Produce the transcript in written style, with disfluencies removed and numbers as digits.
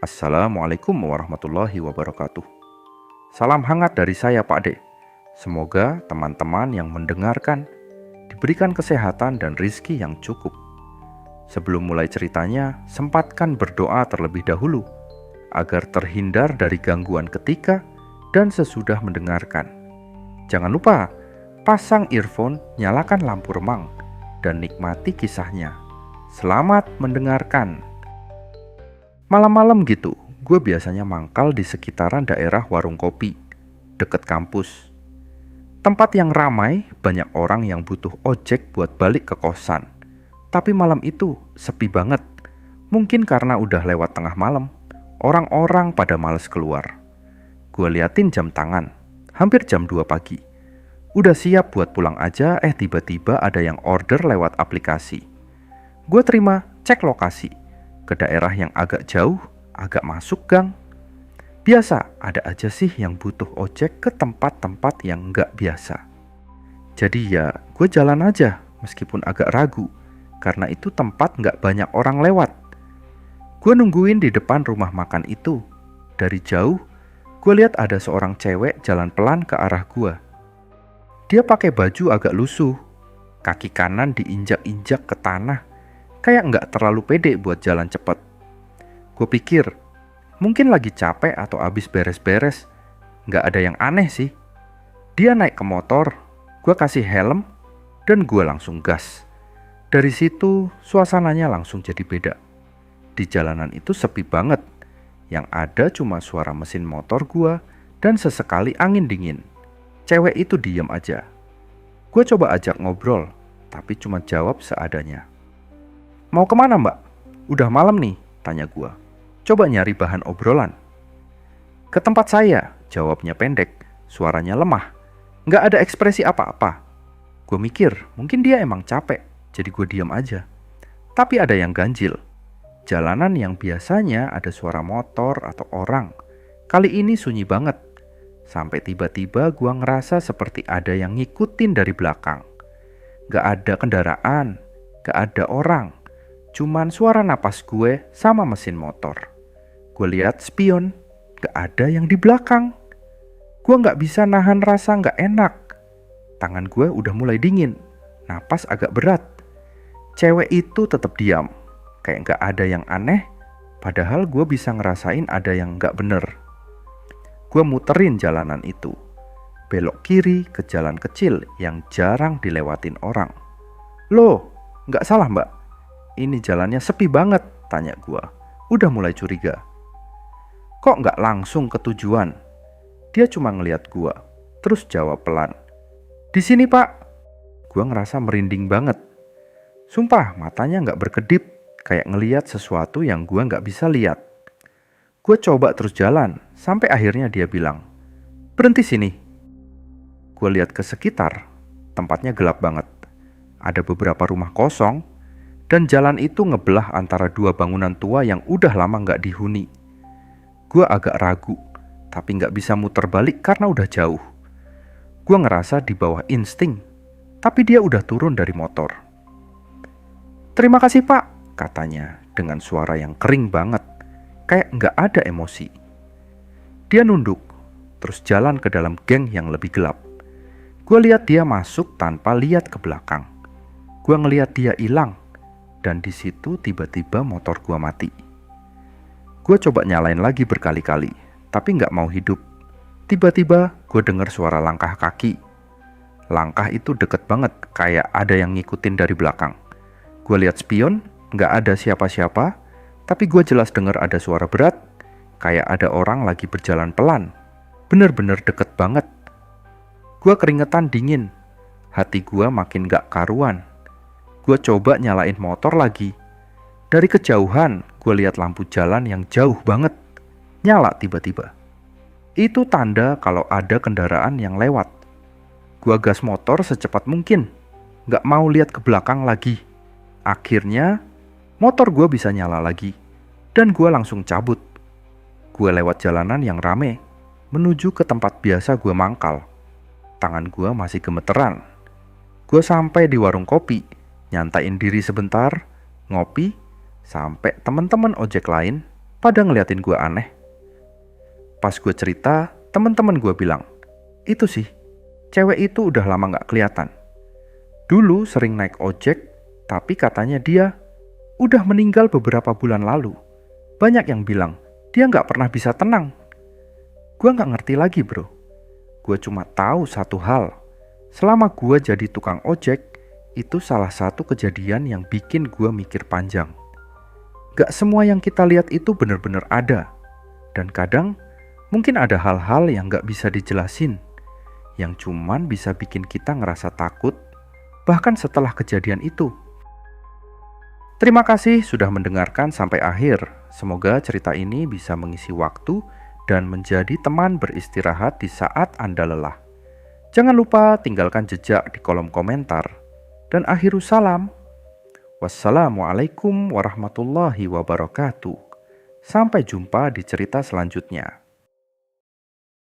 Assalamualaikum warahmatullahi wabarakatuh. Salam hangat dari saya Pak De. Semoga teman-teman yang mendengarkan diberikan kesehatan dan rizki yang cukup. Sebelum mulai ceritanya, sempatkan berdoa terlebih dahulu agar terhindar dari gangguan ketika dan sesudah mendengarkan. Jangan lupa, pasang earphone, nyalakan lampu remang, dan nikmati kisahnya. Selamat mendengarkan. Malam-malam gitu, gue biasanya mangkal di sekitaran daerah warung kopi, deket kampus. Tempat yang ramai, banyak orang yang butuh ojek buat balik ke kosan. Tapi malam itu sepi banget. Mungkin karena udah lewat tengah malam, orang-orang pada males keluar. Gue liatin jam tangan, hampir jam 2 pagi. Udah siap buat pulang aja, tiba-tiba ada yang order lewat aplikasi. Gue terima, cek lokasi ke daerah yang agak jauh, agak masuk gang. Biasa ada aja sih yang butuh ojek ke tempat-tempat yang nggak biasa. Jadi ya gue jalan aja meskipun agak ragu, karena itu tempat nggak banyak orang lewat. Gue nungguin di depan rumah makan itu. Dari jauh, gue lihat ada seorang cewek jalan pelan ke arah gue. Dia pakai baju agak lusuh, kaki kanan diinjak-injak ke tanah, kayak nggak terlalu pede buat jalan cepet. Gue pikir, mungkin lagi capek atau abis beres-beres. Nggak ada yang aneh sih. Dia naik ke motor, gue kasih helm, dan gue langsung gas. Dari situ, suasananya langsung jadi beda. Di jalanan itu sepi banget. Yang ada cuma suara mesin motor gue dan sesekali angin dingin. Cewek itu diam aja. Gue coba ajak ngobrol, tapi cuma jawab seadanya. Mau kemana mbak? Udah malam nih, tanya gua. Coba nyari bahan obrolan. Ke tempat saya, jawabnya pendek, suaranya lemah. Nggak ada ekspresi apa-apa. Gue mikir, mungkin dia emang capek, jadi gue diam aja. Tapi ada yang ganjil. Jalanan yang biasanya ada suara motor atau orang, kali ini sunyi banget. Sampai tiba-tiba gue ngerasa seperti ada yang ngikutin dari belakang. Nggak ada kendaraan, nggak ada orang. Cuman suara napas gue sama mesin motor. Gue lihat spion, gak ada yang di belakang. Gue gak bisa nahan rasa gak enak. Tangan gue udah mulai dingin, napas agak berat. Cewek itu tetap diam, kayak gak ada yang aneh. Padahal gue bisa ngerasain ada yang gak bener. Gue muterin jalanan itu, belok kiri ke jalan kecil yang jarang dilewatin orang. Loh, gak salah mbak? Ini jalannya sepi banget, tanya gua. Udah mulai curiga. Kok nggak langsung ke tujuan? Dia cuma ngeliat gua, terus jawab pelan. Di sini pak. Gua ngerasa merinding banget. Sumpah matanya nggak berkedip, kayak ngeliat sesuatu yang gua nggak bisa lihat. Gua coba terus jalan, sampai akhirnya dia bilang, berhenti sini. Gua lihat ke sekitar, tempatnya gelap banget. Ada beberapa rumah kosong. Dan jalan itu ngebelah antara dua bangunan tua yang udah lama gak dihuni. Gue agak ragu, tapi gak bisa muter balik karena udah jauh. Gue ngerasa di bawah insting, tapi dia udah turun dari motor. Terima kasih pak, katanya dengan suara yang kering banget, kayak gak ada emosi. Dia nunduk, terus jalan ke dalam geng yang lebih gelap. Gue lihat dia masuk tanpa lihat ke belakang. Gue ngelihat dia hilang. Dan di situ tiba-tiba motor gua mati. Gua coba nyalain lagi berkali-kali, tapi nggak mau hidup. Tiba-tiba gua dengar suara langkah kaki. Langkah itu deket banget, kayak ada yang ngikutin dari belakang. Gua lihat spion, nggak ada siapa-siapa, tapi gua jelas dengar ada suara berat, kayak ada orang lagi berjalan pelan. Bener-bener deket banget. Gua keringetan dingin, hati gua makin nggak karuan. Gue coba nyalain motor lagi. Dari kejauhan, gue lihat lampu jalan yang jauh banget. Nyala tiba-tiba. Itu tanda kalau ada kendaraan yang lewat. Gue gas motor secepat mungkin. Gak mau lihat ke belakang lagi. Akhirnya, motor gue bisa nyala lagi. Dan gue langsung cabut. Gue lewat jalanan yang rame, menuju ke tempat biasa gue mangkal. Tangan gue masih gemeteran. Gue sampai di warung kopi. Nyantain diri sebentar, ngopi, sampai teman-teman ojek lain pada ngeliatin gue aneh. Pas gue cerita, teman-teman gue bilang, itu sih, cewek itu udah lama gak kelihatan. Dulu sering naik ojek, tapi katanya dia udah meninggal beberapa bulan lalu. Banyak yang bilang, dia gak pernah bisa tenang. Gue gak ngerti lagi bro. Gue cuma tahu satu hal. Selama gue jadi tukang ojek, itu salah satu kejadian yang bikin gue mikir panjang. Gak semua yang kita lihat itu benar-benar ada. Dan kadang, mungkin ada hal-hal yang gak bisa dijelasin, yang cuman bisa bikin kita ngerasa takut, bahkan setelah kejadian itu. Terima kasih sudah mendengarkan sampai akhir. Semoga cerita ini bisa mengisi waktu dan menjadi teman beristirahat di saat Anda lelah. Jangan lupa tinggalkan jejak di kolom komentar. Dan akhirus salam. Wassalamualaikum warahmatullahi wabarakatuh. Sampai jumpa di cerita selanjutnya.